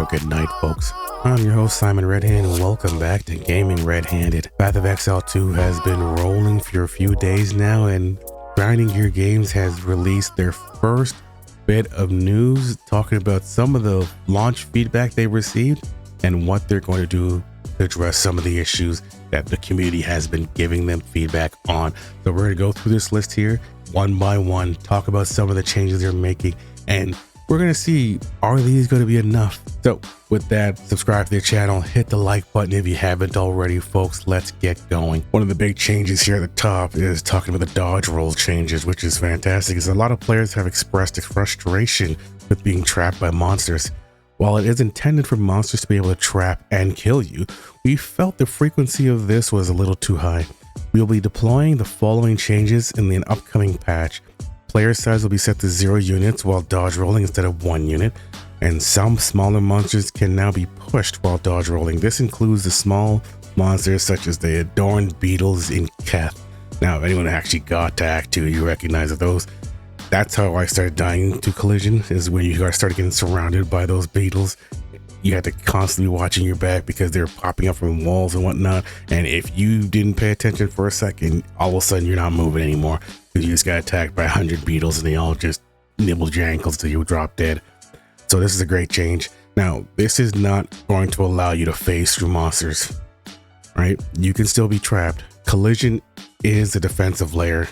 or good night, folks. I'm your host, Simon Redhanded, and welcome back to Gaming Redhanded. Path of Exile 2 has been rolling for a few days now, and Grinding Gear Games has released their first bit of news talking about some of the launch feedback they received and what they're going to do to address some of the issues that the community has been giving them feedback on. So we're going to go through this list here one by one, talk about some of the changes they're making, and we're going to see, are these going to be enough? So with that, subscribe to the channel, hit the like button if you haven't already, folks. Let's get going. One of the big changes here at the top is talking about the dodge roll changes, which is fantastic, because a lot of players have expressed frustration with being trapped by monsters. While it is intended for monsters to be able to trap and kill you, we felt the frequency of this was a little too high. We will be deploying the following changes in the upcoming patch. Player size will be set to 0 units while dodge rolling instead of 1 unit, and some smaller monsters can now be pushed while dodge rolling. This includes the small monsters such as the adorned beetles in Keth. Now, if anyone actually got to Act 2, you recognize those. That's how I started dying to Collision, is when you started getting surrounded by those beetles. You had to constantly be watching your back because they're popping up from walls and whatnot, and if you didn't pay attention for a second, all of a sudden you're not moving anymore because you just got attacked by 100 beetles and they all just nibbled your ankles till you drop dead. So this is a great change. Now, this is not going to allow you to phase through monsters, right? You can still be trapped. Collision is the defensive layer,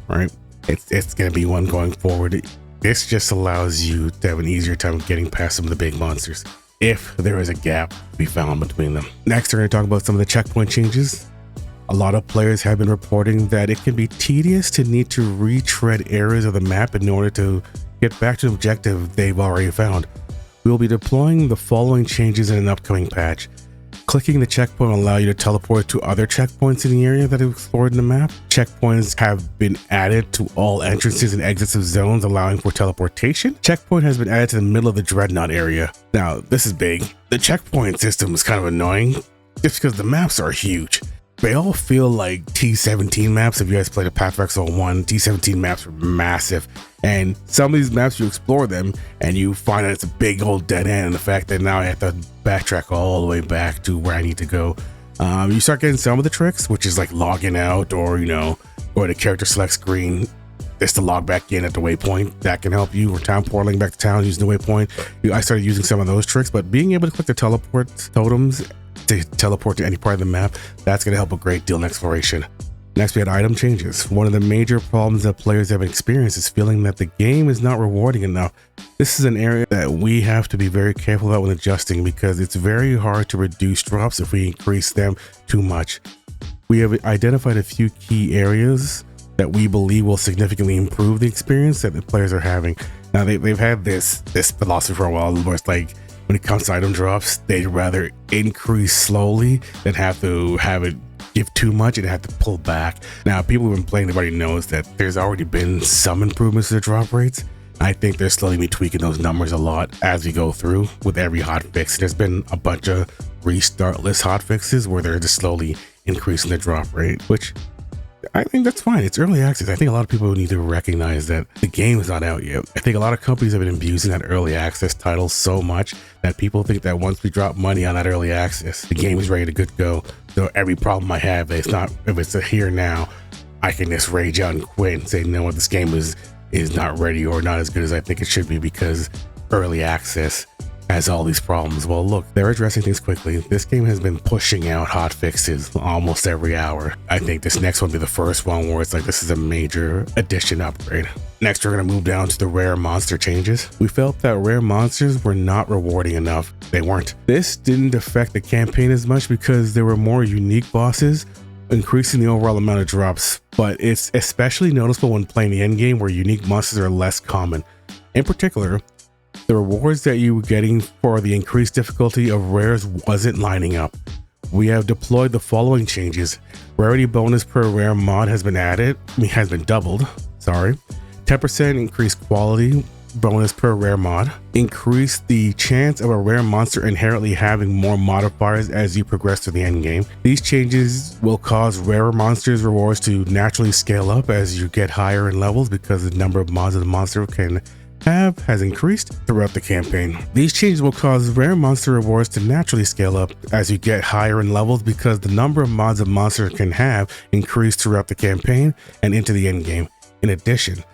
right? It's going to be one going forward. This just allows you to have an easier time getting past some of the big monsters if there is a gap to be found between them. Next, we're going to talk about some of the checkpoint changes. A lot of players have been reporting that it can be tedious to need to retread areas of the map in order to get back to the objective they've already found. We will be deploying the following changes in an upcoming patch. Clicking the checkpoint will allow you to teleport to other checkpoints in the area that is explored in the map. Checkpoints have been added to all entrances and exits of zones, allowing for teleportation. Checkpoint has been added to the middle of the Dreadnought area. Now, this is big. The checkpoint system is kind of annoying just because the maps are huge. They all feel like T17 maps. If you guys played a Path of Exile 1, T17 maps were massive. And some of these maps, you explore them and you find that it's a big old dead end. And the fact that now I have to backtrack all the way back to where I need to go. You start getting some of the tricks, which is like logging out or, go to character select screen just to log back in at the waypoint. That can help you, or town portaling back to town using the waypoint. I started using some of those tricks, but being able to click the teleport totems to teleport to any part of the map, that's going to help a great deal in exploration. Next, we had item changes. One of the major problems that players have experienced is feeling that the game is not rewarding enough. This is an area that we have to be very careful about when adjusting, because it's very hard to reduce drops if we increase them too much. We have identified a few key areas that we believe will significantly improve the experience that the players are having. Now, they've had this philosophy for a while, where it's like, when it comes to item drops, they'd rather increase slowly than have to have it give too much and have to pull back. Now, people who've been playing, everybody knows that there's already been some improvements to the drop rates. I think they're slowly be tweaking those numbers a lot as we go through with every hotfix. There's been a bunch of restart list hotfixes where they're just slowly increasing the drop rate, which I think that's fine. It's early access. I think a lot of people need to recognize that the game is not out yet. I think a lot of companies have been abusing that early access title so much that people think that once we drop money on that early access, the game is ready to good go. So every problem I have, if it's a here now, I can just rage out and quit and say, no, this game is not ready or not as good as I think it should be because early access has all these problems. Well, look, they're addressing things quickly. This game has been pushing out hot fixes almost every hour. I think this next one will be the first one where it's like, this is a major addition upgrade. Next, we're going to move down to the rare monster changes. We felt that rare monsters were not rewarding enough. They weren't. This didn't affect the campaign as much because there were more unique bosses, increasing the overall amount of drops, but it's especially noticeable when playing the endgame where unique monsters are less common. In particular, the rewards that you were getting for the increased difficulty of rares wasn't lining up. We have deployed the following changes. Rarity bonus per rare mod has been doubled. 10% increased quality bonus per rare mod. Increase the chance of a rare monster inherently having more modifiers as you progress to the end game. These changes will cause rarer monsters rewards to naturally scale up as you get higher in levels because the number of mods of the monster can has increased throughout the campaign. These changes will cause rare monster rewards to naturally scale up as you get higher in levels because the number of mods a monster can have increase throughout the campaign and into the end game. In addition,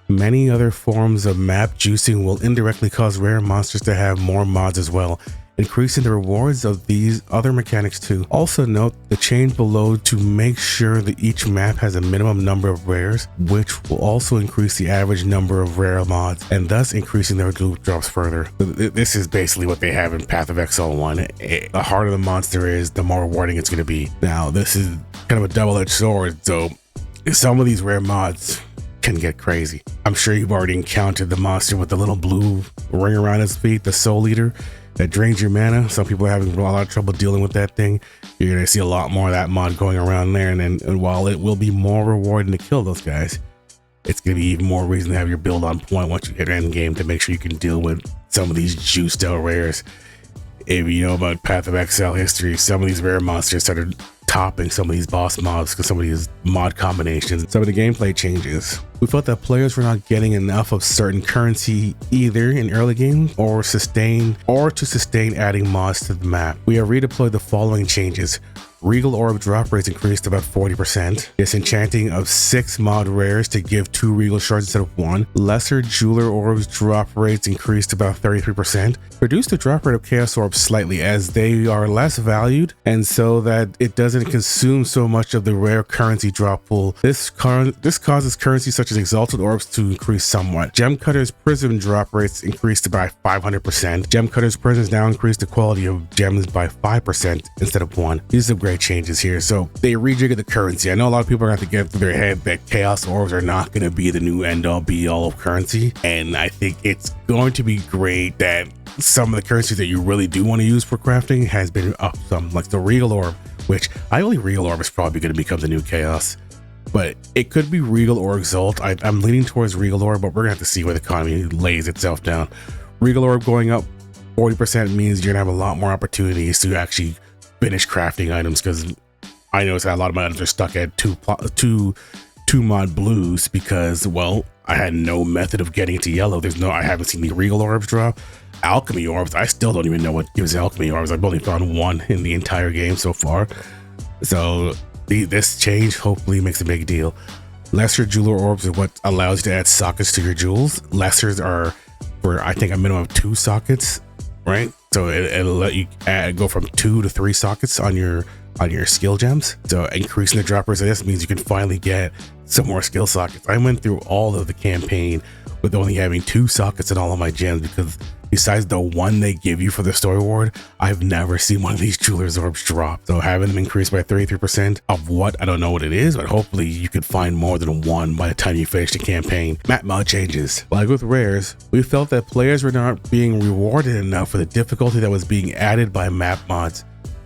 many other forms of map juicing will indirectly cause rare monsters to have more mods as well, increasing the rewards of these other mechanics too. Also note the change below to make sure that each map has a minimum number of rares, which will also increase the average number of rare mods and thus increasing their loot drops further. This is basically what they have in Path of Exile 1. The harder the monster is, the more rewarding it's going to be. Now this is kind of a double-edged sword, so some of these rare mods can get crazy. I'm sure you've already encountered the monster with the little blue ring around his feet, the Soul Eater, that drains your mana. Some people are having a lot of trouble dealing with that thing. You're gonna see a lot more of that mod going around there, and while it will be more rewarding to kill those guys, it's gonna be even more reason to have your build on point once you hit end game to make sure you can deal with some of these juiced out rares. If you know about Path of Exile history, some of these rare monsters started topping some of these boss mobs because some of these mod combinations, some of the gameplay changes. We felt that players were not getting enough of certain currency either in early game or to sustain adding mods to the map. We have redeployed the following changes. Regal Orb drop rates increased about 40%. Disenchanting of 6 mod rares to give 2 Regal shards instead of 1. Lesser Jeweler Orbs drop rates increased about 33%. Reduced the drop rate of Chaos Orbs slightly as they are less valued and so that it doesn't consume so much of the rare currency drop pool. This causes currency such as Exalted Orbs to increase somewhat. Gem Cutter's Prism drop rates increased by 500%. Gem Cutter's Prisms now increase the quality of gems by 5% instead of 1. These are great changes here. So they rejiggered the currency. I know a lot of people are going to have to get through their head that Chaos Orbs are not going to be the new end-all be-all of currency, and I think it's going to be great that some of the currency that you really do want to use for crafting has been up some, like the Regal Orb, which I believe Regal Orb is probably going to become the new Chaos, but it could be Regal or Exalt. I'm leaning towards Regal Orb, but we're going to have to see where the economy lays itself down. Regal Orb going up 40% means you're going to have a lot more opportunities to actually finish crafting items, because I noticed that a lot of my items are stuck at two mod blues because, well, I had no method of getting to yellow. I haven't seen the Regal Orbs drop. Alchemy Orbs, I still don't even know what gives Alchemy Orbs. I've only found 1 in the entire game so far. So this change hopefully makes a big deal. Lesser Jeweler Orbs are what allows you to add sockets to your jewels. Lessers are for, I think, a minimum of 2 sockets, right? So it'll let you go from 2 to 3 sockets on your skill gems. So increasing the droppers of this means you can finally get some more skill sockets. I went through all of the campaign with only having 2 sockets in all of my gems because besides the 1 they give you for the story reward, I've never seen one of these Jeweler's Orbs drop. So having them increased by 33% of what, I don't know what it is, but hopefully you could find more than 1 by the time you finish the campaign. Map mod changes. Like with rares, we felt that players were not being rewarded enough for the difficulty that was being added by map mods.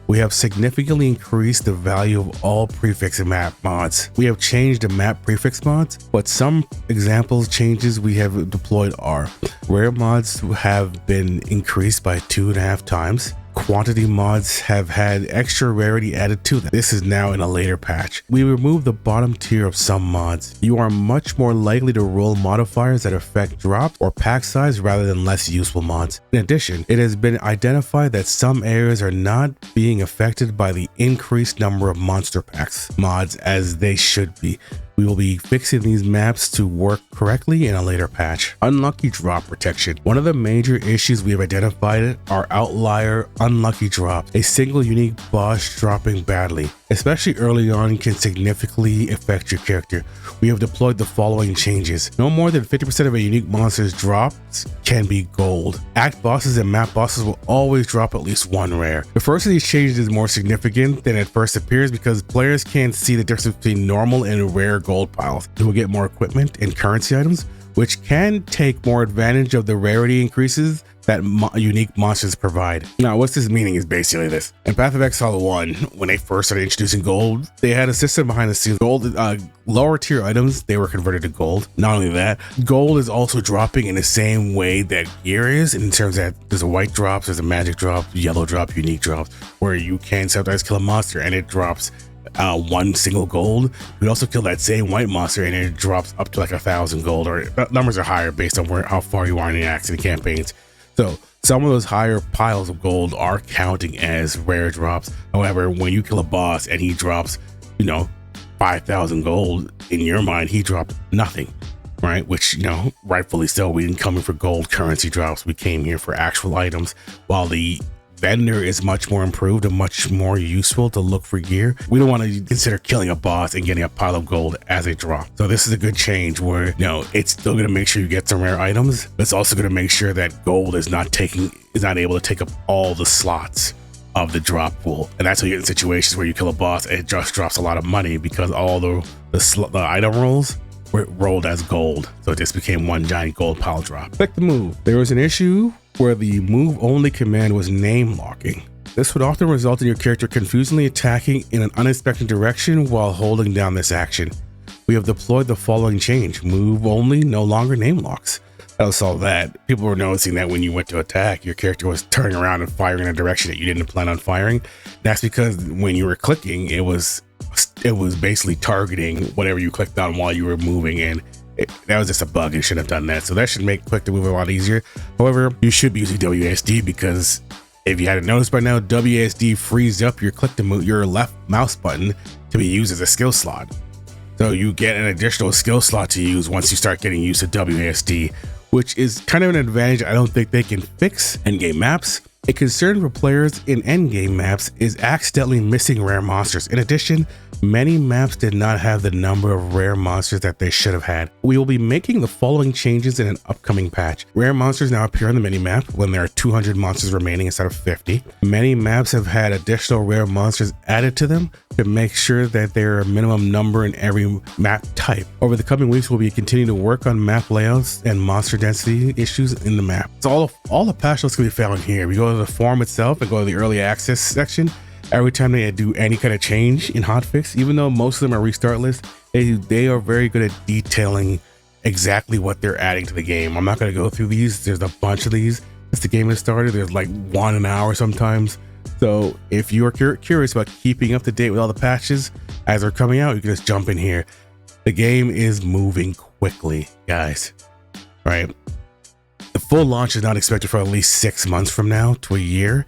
We have significantly increased the value of all prefix and map mods. We have changed the map prefix mods, but some examples changes we have deployed are: rare mods have been increased by 2.5 times. Quantity mods have had extra rarity added to them. This is now in a later patch. We removed the bottom tier of some mods. You are much more likely to roll modifiers that affect drops or pack size rather than less useful mods. In addition, it has been identified that some areas are not being affected by the increased number of monster packs mods as they should be. We will be fixing these maps to work correctly in a later patch. Unlucky drop protection. One of the major issues we have identified are outlier unlucky drops. A single unique boss dropping badly, especially early on, can significantly affect your character. We have deployed the following changes. No more than 50% of a unique monster's drops can be gold. Act bosses and map bosses will always drop at least 1 rare. The first of these changes is more significant than it first appears because players can't see the difference between normal and rare gold piles. You will get more equipment and currency items, which can take more advantage of the rarity increases that unique monsters provide. Now, what's this meaning is basically this. In Path of Exile 1, when they first started introducing gold, they had a system behind the scenes. Gold, lower tier items, they were converted to gold. Not only that, gold is also dropping in the same way that gear is, in terms that there's a white drops, there's a magic drop, yellow drop, unique drops, where you can sometimes kill a monster and it drops one single gold. You can also kill that same white monster and it drops up to like 1,000 gold, or numbers are higher based on how far you are in the accident campaigns. So some of those higher piles of gold are counting as rare drops. However, when you kill a boss and he drops, 5,000 gold, in your mind, he dropped nothing, right? Which, rightfully so. We didn't come in for gold currency drops. We came here for actual items. While the vendor is much more improved and much more useful to look for gear, we don't want to consider killing a boss and getting a pile of gold as a drop. So this is a good change where, it's still going to make sure you get some rare items, but it's also going to make sure that gold is not able to take up all the slots of the drop pool. And that's how you get in situations where you kill a boss and it just drops a lot of money because all the item rolls were rolled as gold. So it just became one giant gold pile drop. Click the move. There was an issue where the move only command was name locking. This would often result in your character confusingly attacking in an unexpected direction while holding down this action. We have deployed the following change: move only no longer name locks. That'll solve that. People were noticing that when you went to attack, your character was turning around and firing in a direction that you didn't plan on firing. That's because when you were clicking, it was basically targeting whatever you clicked on while you were moving, and that was just a bug. It shouldn't have done that. So that should make click to move a lot easier. However, you should be using WASD because if you hadn't noticed by now, WASD frees up your click to move your left mouse button to be used as a skill slot. So you get an additional skill slot to use once you start getting used to WASD, which is kind of an advantage I don't think they can fix in game maps. A concern for players in endgame maps is accidentally missing rare monsters. In addition, many maps did not have the number of rare monsters that they should have had. We will be making the following changes in an upcoming patch. Rare monsters now appear on the minimap when there are 200 monsters remaining instead of 50. Many maps have had additional rare monsters added to them to make sure that there are a minimum number in every map type. Over the coming weeks, we'll be continuing to work on map layouts and monster density issues in the map. So all the patch notes can be found here. We go to the forum itself and go to the early access section. Every time they do any kind of change in hotfix, even though most of them are restart lists, they are very good at detailing exactly what they're adding to the game. I'm not going to go through these. There's a bunch of these since the game has started. There's like one an hour sometimes. So if you are curious about keeping up to date with all the patches as they're coming out, you can just jump in here. The game is moving quickly, guys. All right. The full launch is not expected for at least 6 months from now to a year.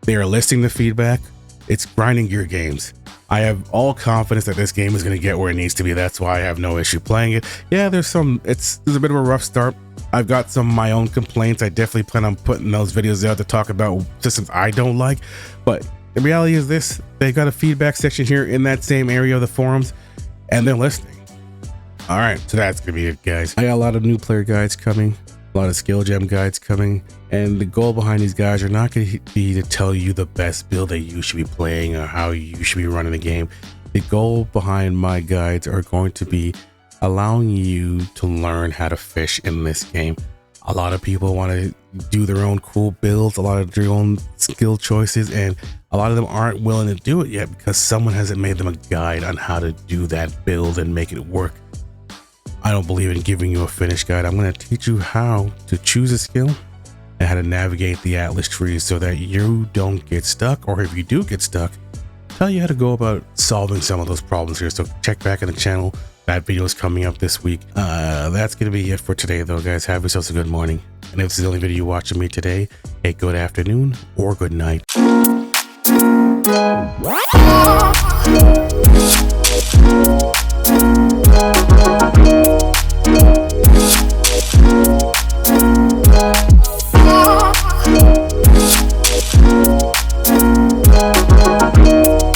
They are listing the feedback. It's grinding gear games. I have all confidence that this game is going to get where it needs to be. That's why I have no issue playing it. Yeah, there's a bit of a rough start. I've got some of my own complaints. I definitely plan on putting those videos out to talk about systems I don't like. But the reality is this: they got a feedback section here in that same area of the forums, and they're listening. All right, so that's gonna be it, guys. I got a lot of new player guides coming, a lot of skill gem guides coming, and the goal behind these guys are not going to be to tell you the best build that you should be playing or how you should be running the game. The goal behind my guides are going to be allowing you to learn how to fish in this game. A lot of people want to do their own cool builds, a lot of their own skill choices, and a lot of them aren't willing to do it yet because someone hasn't made them a guide on how to do that build and make it work. I don't believe in giving you a finished guide. I'm going to teach you how to choose a skill and how to navigate the Atlas trees so that you don't get stuck, or if you do get stuck, tell you how to go about solving some of those problems here. So check back on the channel. That video is coming up this week. That's going to be it for today though, guys. Have yourselves a good morning. And if this is the only video you're watching me today, hey, good afternoon or good night. What?